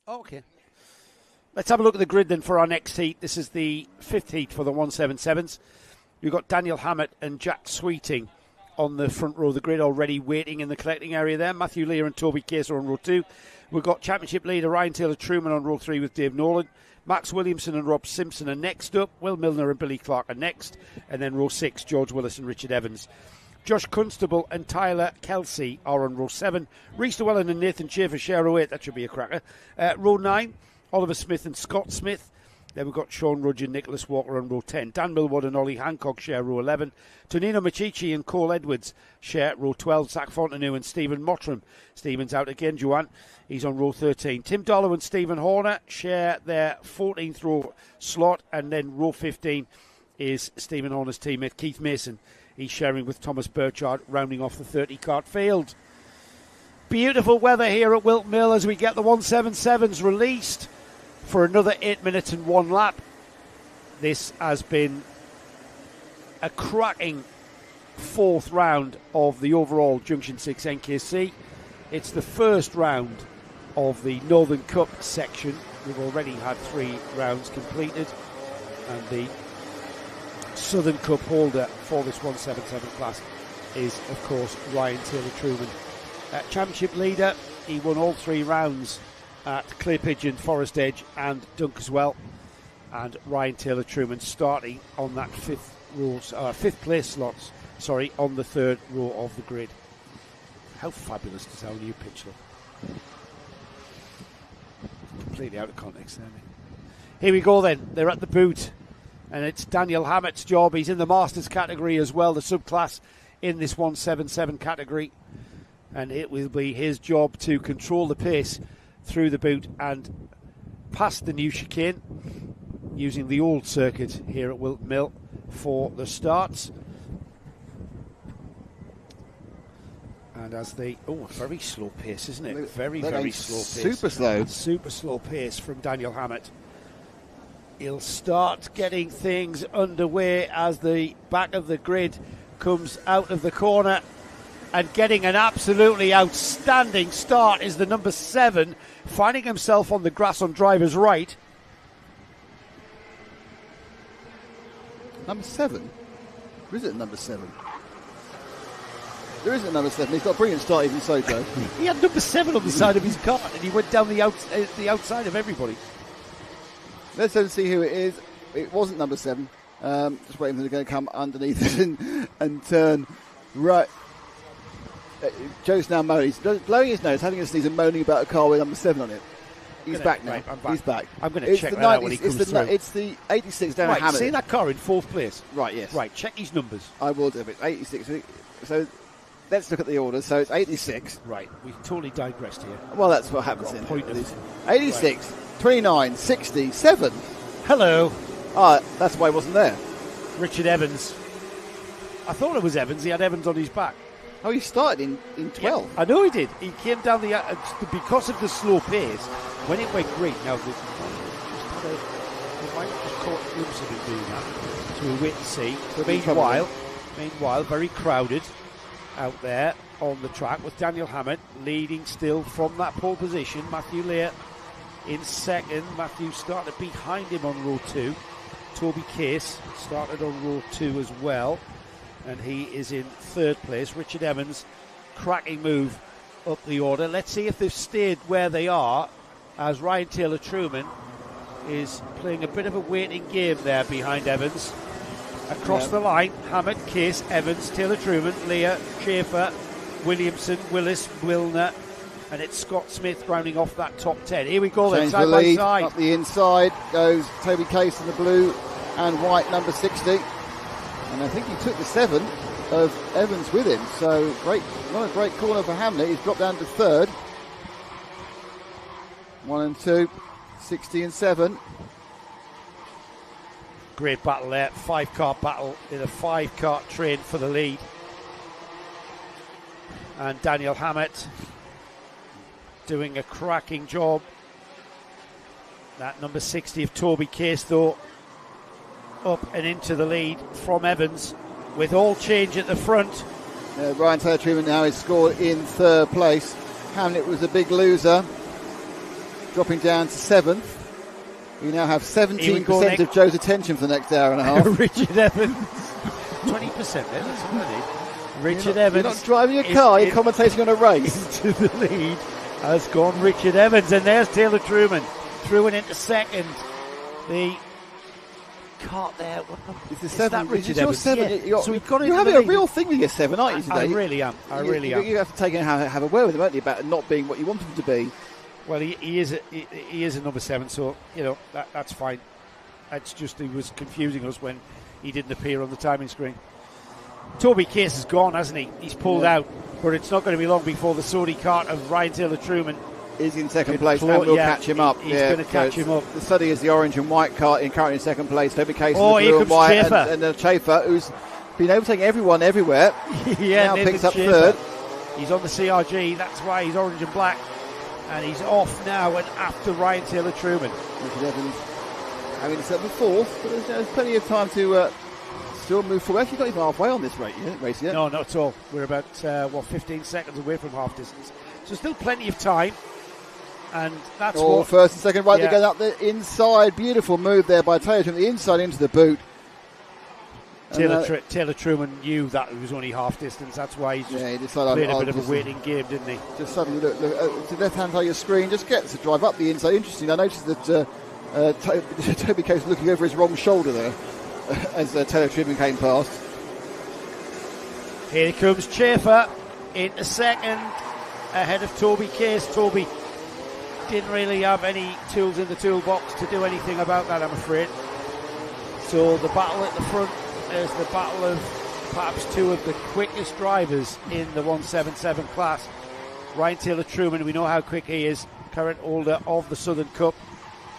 Okay. Let's have a look at the grid then for our next heat. This is the 5th heat for the 177s. We've got Daniel Hammett and Jack Sweeting on the front row of the grid, already waiting in the collecting area there. Matthew Lear and Toby Case are on row 2. We've got championship leader Ryan Taylor-Truman on row 3 with Dave Nolan. Max Williamson and Rob Simpson are next up. Will Milner and Billy Clark are next. And then row 6, George Willis and Richard Evans. Josh Constable and Tyler Kelsey are on row 7. Rhys Llewellyn and Nathan Chafer share row 8. That should be a cracker. Row 9, Oliver Smith and Scott Smith. Then we've got Sean Rudge and Nicholas Walker on row 10. Dan Millward and Ollie Hancock share row 11. Tonino Machichi and Cole Edwards share row 12. Zach Fontenot and Stephen Mottram. Stephen's out again, Joanne. He's on row 13. Tim Dollar and Stephen Horner share their 14th row slot. And then row 15 is Stephen Horner's teammate Keith Mason. He's sharing with Thomas Burchard, rounding off the 30-cart field. Beautiful weather here at Whilton Mill as we get the 177s released for another 8 minutes and 1 lap. This has been a cracking 4th round of the overall Junction 6 NKC. It's the first round of the Northern Cup section. We've already had 3 rounds completed, and the Southern Cup holder for this 177 class is, of course, Ryan Taylor-Truman. Championship leader, he won all 3 rounds at Clay Pigeon, Forest Edge and Dunkeswell. And Ryan Taylor-Truman starting on that 5th place slots, on the 3rd row of the grid. How fabulous does our new pitch look? Completely out of context there. Here we go then, they're at the boot. And it's Daniel Hammett's job. He's in the Masters category as well, the subclass in this 177 category. And it will be his job to control the pace through the boot and past the new chicane using the old circuit here at Whilton Mill for the starts. And as they, very slow pace, isn't it? Very slow pace. Super slow pace from Daniel Hammett. He'll start getting things underway as the back of the grid comes out of the corner, and getting an absolutely outstanding start is the number 7, finding himself on the grass on driver's right. Number 7? Or is it number 7? There isn't a number 7. He's got a brilliant start even so, Joe. He had number 7 on the side of his car, and he went down the outside of everybody. Let's see who it is. It wasn't number 7. Just waiting for them to come underneath it and turn right. Joe's now moaning. He's blowing his nose, having a sneeze and moaning about a car with number 7 on it. He's back now. Right, I'm back. He's back. I'm going to check that out when he comes through. It's the 86 down Hammett. See that car in 4th place? Right, yes. Right, check his numbers. I will do it. 86. So let's look at the orders. So it's 86. Right, we've totally digressed here. Well, that's what happens in point of 86, right. 29, 60, 7. Hello. That's why he wasn't there. Richard Evans. I thought it was Evans. He had Evans on his back. Oh, he started in 12. Yeah, I know he did. He came down because of the slow pace. When it went green, now we might have just caught a glimpse of him doing that. So we'll wait and see. Meanwhile, very crowded out there on the track with Daniel Hammett leading still from that pole position. Matthew Lear in 2nd. Matthew started behind him on row 2. Toby Case started on row 2 as well, and he is in 3rd place. Richard Evans, cracking move up the order. Let's see if they've stayed where they are, as Ryan Taylor-Truman is playing a bit of a waiting game there behind Evans. Across the line, Hammett, Case, Evans, Taylor-Truman, Lear, Schaefer, Williamson, Willis, Wilner, and it's Scott Smith rounding off that top 10. Here we go then, side by side. Up the inside goes Toby Case in the blue and white, number 60. And I think he took the 7 of Evans with him. So not a great corner for Hamlet. He's dropped down to 3rd. 1 and 2, 60 and 7. Great battle there, 5-car battle in a 5-car train for the lead. And Daniel Hammett doing a cracking job. That number 60 of Toby Case, though, up and into the lead from Evans with all change at the front. Ryan Taylor-Truman now is scored in 3rd place. Hamlet was a big loser. dropping down to 7th. We now have 17% of Joe's attention for the next hour and a half. Richard Evans, 20% there, that's all I need. Richard Evans. You're not driving a car, you're commentating on a race. Into the lead has gone Richard Evans, and there's Taylor Truman. Truman into second. The cart there. It's the 7. Richard Evans? Yeah. So we've got you're having a real thing with your 7, aren't you, today? I really am. You have to take it and have a word with him, don't you, about not being what you want him to be. Well, he is a number 7, so that's fine. It's just he was confusing us when he didn't appear on the timing screen. Toby Case is gone, hasn't he? He's pulled out, but it's not going to be long before the Saudi cart of Ryan Taylor Truman is in second place and will catch him up. He's going to catch him up. The study is the orange and white cart currently in second place. Toby Case here blue comes and white, Schaefer. and Schaefer, who's been overtaking everyone everywhere. Now Nathan picks up Schaefer. 3rd. He's on the CRG, that's why he's orange and black. And he's off now and after Ryan Taylor Truman. Richard Evans having to settle 4th, but there's plenty of time to still move forward. Actually, not even halfway on this race yet. No, not at all. We're about 15 seconds away from half distance, so still plenty of time. And that's first and second right together up the inside. Beautiful move there by Taylor from the inside into the boot. Taylor Truman knew that it was only half distance. That's why he just played a bit of a waiting game, didn't he? Just suddenly look to the left-hand side of your screen, just gets to drive up the inside. Interesting, I noticed that Toby Case looking over his wrong shoulder there as Taylor Truman came past. Here comes Schaefer into second ahead of Toby Case. Toby didn't really have any tools in the toolbox to do anything about that, I'm afraid. So the battle at the front is the battle of perhaps two of the quickest drivers in the 177 class. Ryan Taylor Truman, we know how quick he is, current holder of the Southern Cup.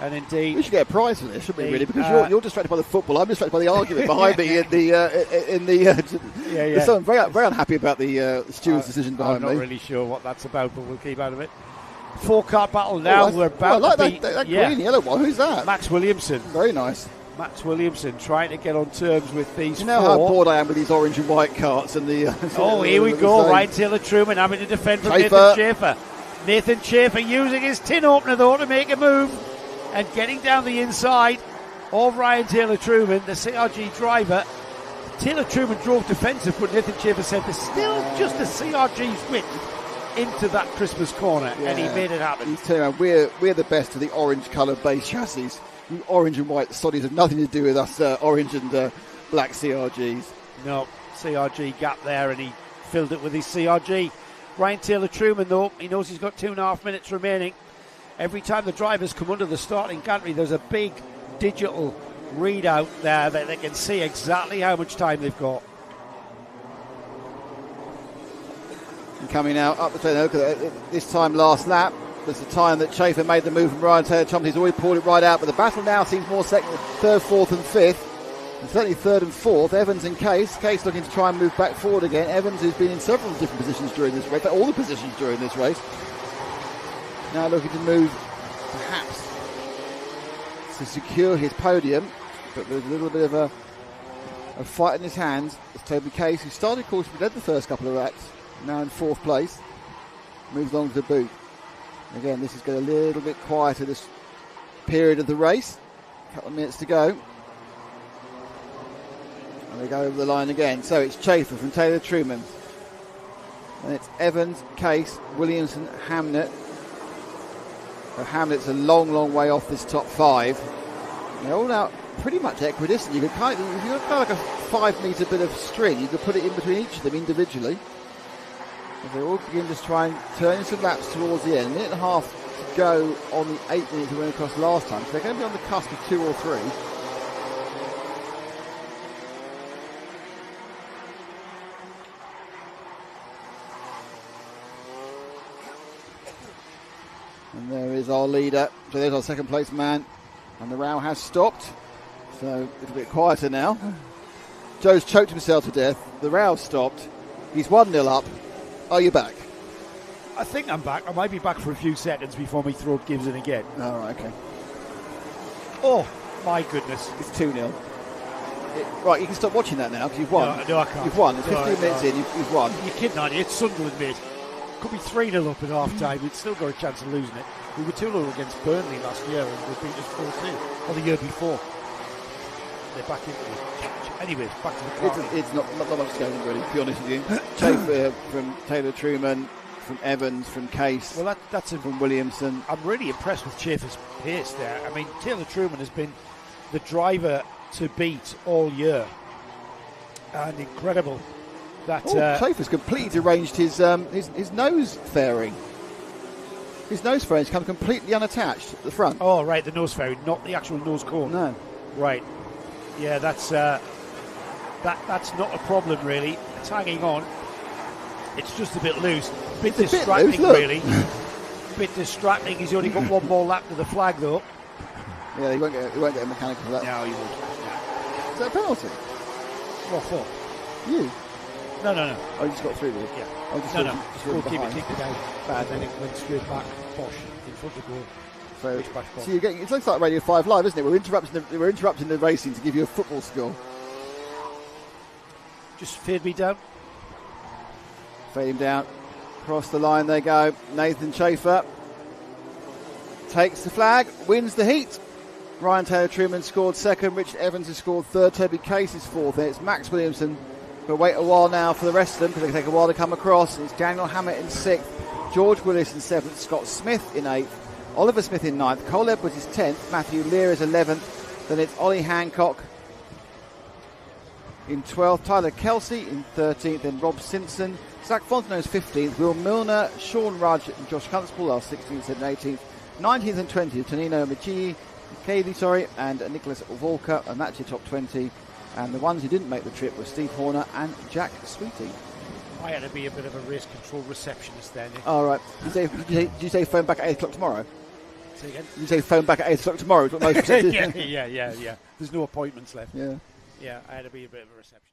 And indeed, we should get a prize for this, shouldn't we? Really, because you're distracted by the football. I'm distracted by the argument behind me in the. So I'm very, very unhappy about the steward's decision behind me. I'm not really sure what that's about, but we'll keep out of it. 4-car battle now. We're about to be that green and yellow one. Who's that? Max Williamson. Very nice. Max Williamson trying to get on terms with these. You know how bored I am with these orange and white carts and the. Here we go. Ryan Taylor Truman having to defend from Nathan Schaefer. Nathan Schaefer using his tin opener though to make a move. And getting down the inside of Ryan Taylor Truman, the CRG driver. Taylor Truman drove defensive, but Nathan Schaefer said there's still just a CRG's width into that Christmas corner, and he made it happen. He's telling around, we're the best of the orange colour base chassis. You orange and white soddies have nothing to do with us orange and black CRGs. No, CRG gap there, and he filled it with his CRG. Ryan Taylor Truman, though, he knows he's got 2.5 minutes remaining. Every time the drivers come under the starting gantry, there's a big digital readout there that they can see exactly how much time they've got. And coming out up the train, look at this time last lap. There's the time that Schaefer made the move from Ryan Taylor Truman. He's already pulled it right out, but the battle now seems more second, third, fourth, and fifth. And certainly third and fourth. Evans and Case. Case looking to try and move back forward again. Evans, who's been in several different positions during this race, all the positions during this race. Now looking to move, perhaps, to secure his podium, but there's a little bit of a fight in his hands. It's Toby Case, who started, of course, led the first couple of laps, now in 4th place, moves along to the boot. Again, this is getting a little bit quieter this period of the race. A couple of minutes to go. And they go over the line again. So it's Schaefer from Taylor Truman. And it's Evans, Case, Williamson, Hamnet. Hamlet's a long, long way off this top 5. They're all now pretty much equidistant. You could if you've got like a 5-metre bit of string, you could put it in between each of them individually. As they all begin to try and turn some laps towards the end. 1.5 minutes to go on the 8 minutes we went across last time. So they're going to be on the cusp of 2 or 3. And there is our leader. So there's our second place man. And the row has stopped. So a little bit quieter now. Joe's choked himself to death. The row's stopped. He's 1-0 up. Are you back? I think I'm back. I might be back for a few seconds before my throat gives in again. All right, okay. Oh, my goodness. It's 2-0. Right, you can stop watching that now because you've won. No, I can't. You've won. It's 15 minutes in. You've won. You're kidding, aren't you? It's Sunderland, mate. Could be 3-0 up at half time. We'd still got a chance of losing it. We were 2-0 against Burnley last year and we beat us 4-2, or the year before. They're back into it. Anyways, back to the car. It's not much going on, really, to be honest with you. Chafer from Taylor Truman, from Evans, from Case, well, that's from Williamson. I'm really impressed with Chafer's pace there. I mean, Taylor Truman has been the driver to beat all year. And incredible that... Chafer's completely deranged his nose fairing. His nose fairings come completely unattached at the front. Oh, right, the nose fairing, not the actual nose cone. No. Right. Yeah, that's not a problem, really. It's hanging on. It's just a bit loose. A bit distracting, really. A bit distracting. He's only got one more lap to the flag, though. Yeah, he won't get a mechanical for that. No, he won't. Yeah. Is that a penalty? What for? You? No. Oh, you just got through with it? Yeah. Oh, just goalkeeper kicked it out bad, then it went straight back, posh, in front of goal. So you're getting, it looks like Radio 5 Live, isn't it? We're interrupting the racing to give you a football score. Just fade me down. Fade him down. Across the line they go. Nathan Chafer takes the flag, wins the heat. Ryan Taylor Truman scored second. Richard Evans has scored third. Toby Case is fourth. And it's Max Williamson. We'll wait a while now for the rest of them because they can take a while to come across. It's Daniel Hammett in sixth. George Willis in seventh. Scott Smith in eighth. Oliver Smith in ninth. Cole Edwards is 10th. Matthew Lear is 11th. Then it's Ollie Hancock in 12th. Tyler Kelsey in 13th. Then Rob Simpson. Zach Fontenot is 15th. Will Milner, Sean Rudge and Josh Constable are 16th and 18th. 19th and 20th. Tonino Michie, and Nicholas Volker. And that's your top 20. And the ones who didn't make the trip were Steve Horner and Jack Sweeting. I had to be a bit of a race control receptionist then. All right. Did you say phone back at 8 o'clock tomorrow? Say again? Did you say phone back at 8 o'clock tomorrow? Is what most yeah. There's no appointments left. Yeah. Yeah, I had to be a bit of a receptionist.